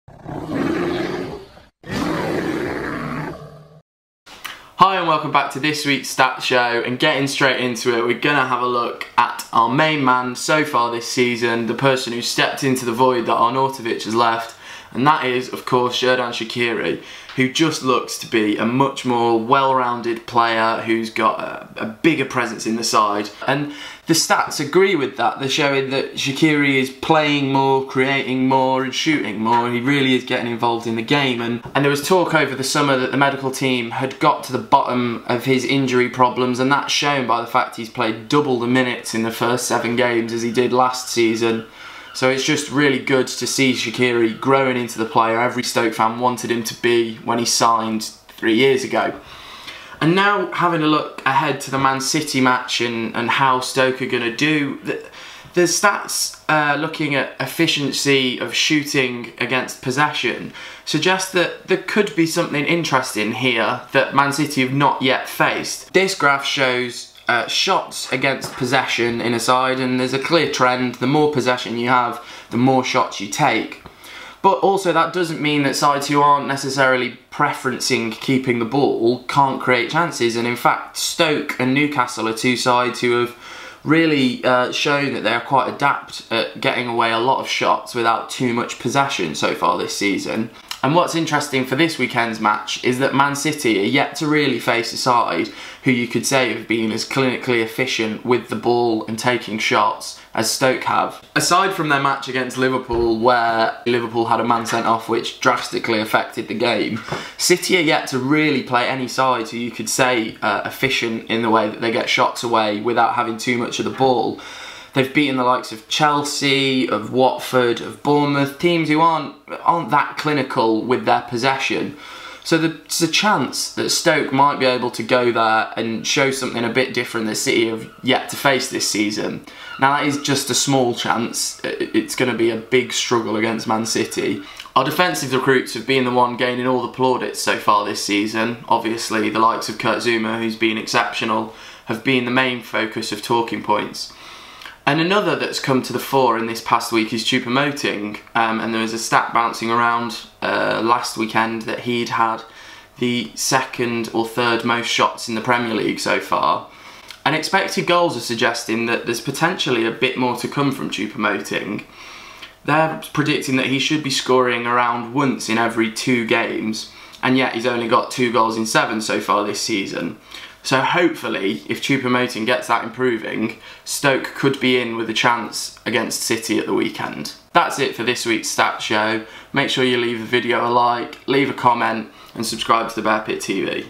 Hi and welcome back to this week's stat show, and getting straight into it, we're going to have a look at our main man so far this season, the person who stepped into the void that Arnautovic has left, and that is of course Shaqiri, who just looks to be a much more well-rounded player who's got a bigger presence in the side. And the stats agree with that. They're showing that Shaqiri is playing more, creating more and shooting more. He really is getting involved in the game. And there was talk over the summer that the medical team had got to the bottom of his injury problems, and that's shown by the fact he's played double the minutes in the first 7 games as he did last season. So it's just really good to see Shaqiri growing into the player every Stoke fan wanted him to be when he signed 3 years ago. And now having a look ahead to the Man City match and how Stoke are going to do, the stats looking at efficiency of shooting against possession suggest that there could be something interesting here that Man City have not yet faced. This graph shows shots against possession in a side, and there's a clear trend: the more possession you have, the more shots you take. But also that doesn't mean that sides who aren't necessarily preferencing keeping the ball can't create chances, and in fact Stoke and Newcastle are two sides who have really shown that they are quite adept at getting away a lot of shots without too much possession so far this season. And what's interesting for this weekend's match is that Man City are yet to really face a side who you could say have been as clinically efficient with the ball and taking shots as Stoke have. Aside from their match against Liverpool, where Liverpool had a man sent off which drastically affected the game, City are yet to really play any side who you could say efficient in the way that they get shots away without having too much of the ball. They've beaten the likes of Chelsea, of Watford, of Bournemouth, teams who aren't that clinical with their possession. So there's a chance that Stoke might be able to go there and show something a bit different that City have yet to face this season. Now that is just a small chance. It's going to be a big struggle against Man City. Our defensive recruits have been the one gaining all the plaudits so far this season. Obviously the likes of Kurt Zouma, who's been exceptional, have been the main focus of talking points. And another that's come to the fore in this past week is Choupo-Moting, and there was a stat bouncing around last weekend that he'd had the 2nd or 3rd most shots in the Premier League so far. And expected goals are suggesting that there's potentially a bit more to come from Choupo-Moting. They're predicting that he should be scoring around once in every 2 games, and yet he's only got 2 goals in 7 so far this season. So hopefully, if Choupo-Moting gets that improving, Stoke could be in with a chance against City at the weekend. That's it for this week's stat show. Make sure you leave the video a like, leave a comment and subscribe to the Bear Pit TV.